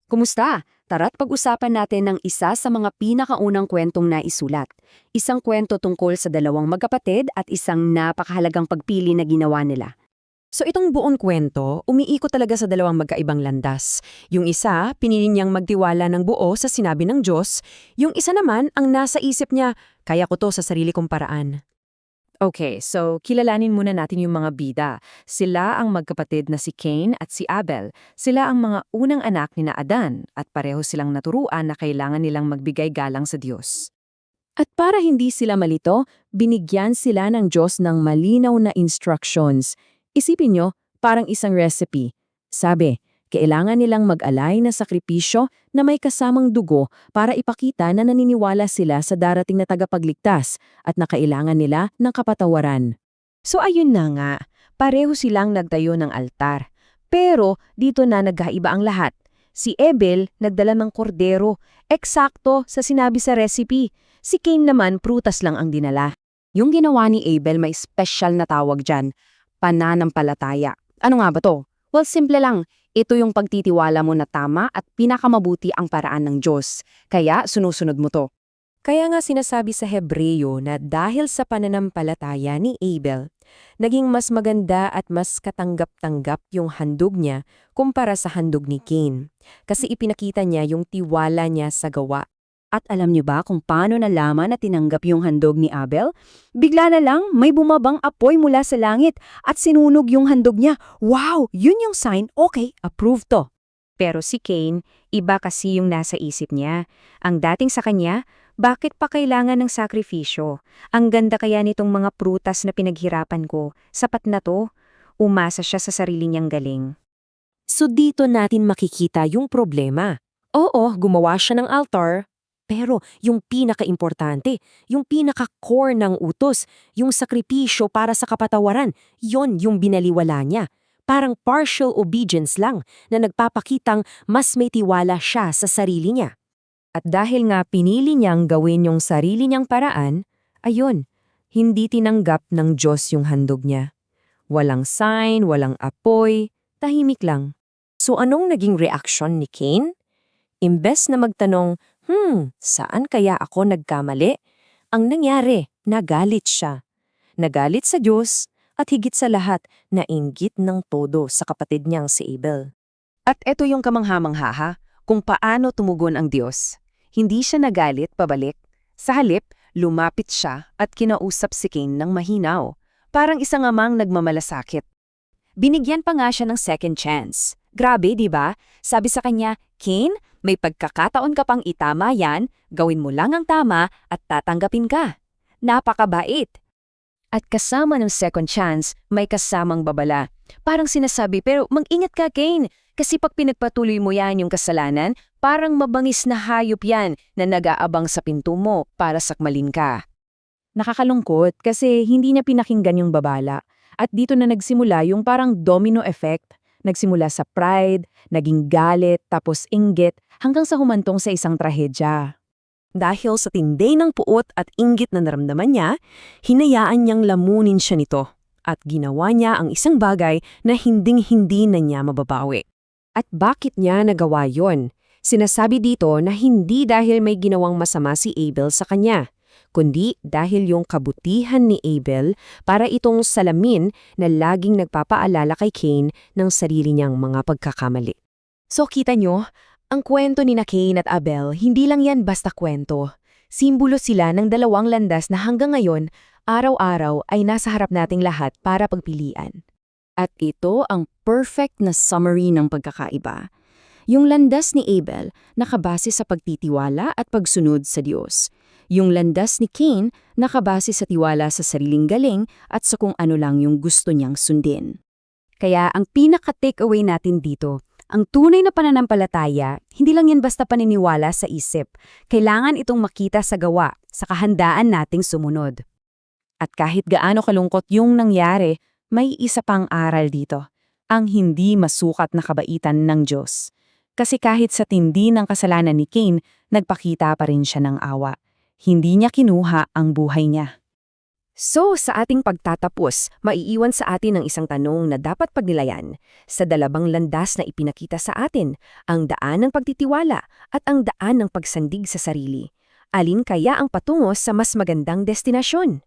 Kumusta? Tara't pag-usapan natin ng isa sa mga pinakaunang kwentong naisulat. Isang kwento tungkol sa dalawang magkapatid at isang napakahalagang pagpili na ginawa nila. So itong buong kwento, umiikot talaga sa dalawang magkaibang landas. Yung isa, pinili niyang magtiwala ng buo sa sinabi ng Diyos. Yung isa naman, ang nasa isip niya, kaya ko to sa sarili kong paraan. Okay, so kilalanin muna natin yung mga bida. Sila ang magkapatid na si Cain at si Abel. Sila ang mga unang anak ni na Adan at pareho silang naturuan na kailangan nilang magbigay galang sa Diyos. At para hindi sila malito, binigyan sila ng Diyos ng malinaw na instructions. Isipin nyo, parang isang recipe. Sabi, kailangan nilang mag-alay na sakripisyo na may kasamang dugo para ipakita na naniniwala sila sa darating na tagapagligtas at na kailangan nila ng kapatawaran. So ayun na nga, pareho silang nagtayo ng altar. Pero dito na nagkaiba ang lahat. Si Abel nagdala ng kordero, eksakto sa sinabi sa recipe. Si Cain naman prutas lang ang dinala. Yung ginawa ni Abel may special na tawag dyan, pananampalataya. Ano nga ba to? Well, simple lang. Ito yung pagtitiwala mo na tama at pinakamabuti ang paraan ng Diyos. Kaya sunusunod mo to. Kaya nga sinasabi sa Hebreyo na dahil sa pananampalataya ni Abel, naging mas maganda at mas katanggap-tanggap yung handog niya kumpara sa handog ni Cain. Kasi ipinakita niya yung tiwala niya sa gawa. At alam niyo ba kung paano nalaman na tinanggap yung handog ni Abel? Bigla na lang may bumabang apoy mula sa langit at sinunog yung handog niya. Wow! Yun yung sign, okay, approved to. Pero si Cain, iba kasi yung nasa isip niya. Ang dating sa kanya, bakit pa kailangan ng sakripisyo? Ang ganda kaya nitong mga prutas na pinaghirapan ko. Sapat na to. Umasa siya sa sarili niyang galing. So dito natin makikita yung problema. Oo, gumawa siya ng altar, pero yung pinaka-importante, yung pinaka-core ng utos, yung sakripisyo para sa kapatawaran, yon yung binaliwala niya. Parang partial obedience lang na nagpapakitang mas may tiwala siya sa sarili niya. At dahil nga pinili niyang gawin yung sarili niyang paraan, ayun, hindi tinanggap ng Diyos yung handog niya. Walang sign, walang apoy, tahimik lang. So anong naging reaksyon ni Cain? Imbes na magtanong, saan kaya ako nagkamali? Ang nangyari, nagalit siya. Nagalit sa Diyos at higit sa lahat, nainggit ng todo sa kapatid niyang si Abel. At eto yung kamangha-mangha kung paano tumugon ang Diyos. Hindi siya nagalit pabalik. Sa halip, lumapit siya at kinausap si Cain ng mahinaw. Parang isang amang nagmamalasakit. Binigyan pa nga siya ng second chance. Grabe, di ba? Sabi sa kanya, Cain, may pagkakataon ka pang itama yan, gawin mo lang ang tama at tatanggapin ka. Napakabait. At kasama ng second chance, may kasamang babala. Parang sinasabi, pero mag-ingat ka, Cain. Kasi pag pinagpatuloy mo yan yung kasalanan, parang mabangis na hayop yan na nag-aabang sa pinto mo para sakmalin ka. Nakakalungkot kasi hindi niya pinakinggan yung babala. At dito na nagsimula yung parang domino effect. Nagsimula sa pride, naging galit, tapos inggit, hanggang sa humantong sa isang trahedya. Dahil sa tindi ng puot at inggit na naramdaman niya, hinayaan niyang lamunin siya nito at ginawa niya ang isang bagay na hinding-hindi na niya mababawi. At bakit niya nagawa yon? Sinasabi dito na hindi dahil may ginawang masama si Abel sa kanya, kundi dahil yung kabutihan ni Abel para itong salamin na laging nagpapaalala kay Cain ng sarili niyang mga pagkakamali. So kita nyo, ang kwento ni na Cain at Abel, hindi lang yan basta kwento. Simbolo sila ng dalawang landas na hanggang ngayon, araw-araw ay nasa harap nating lahat para pagpilian. At ito ang perfect na summary ng pagkakaiba. Yung landas ni Abel nakabase sa pagtitiwala at pagsunod sa Diyos. Yung landas ni Cain nakabase sa tiwala sa sariling galing at sa kung ano lang yung gusto niyang sundin. Kaya ang pinaka-takeaway natin dito, ang tunay na pananampalataya, hindi lang yan basta paniniwala sa isip. Kailangan itong makita sa gawa, sa kahandaan nating sumunod. At kahit gaano kalungkot yung nangyari, may isa pang aral dito, ang hindi masukat na kabaitan ng Diyos. Kasi kahit sa tindi ng kasalanan ni Cain, nagpakita pa rin siya ng awa. Hindi niya kinuha ang buhay niya. So, sa ating pagtatapos, maiiwan sa atin ang isang tanong na dapat pagnilayan. Sa dalawang landas na ipinakita sa atin, ang daan ng pagtitiwala at ang daan ng pagsandig sa sarili. Alin kaya ang patungo sa mas magandang destinasyon?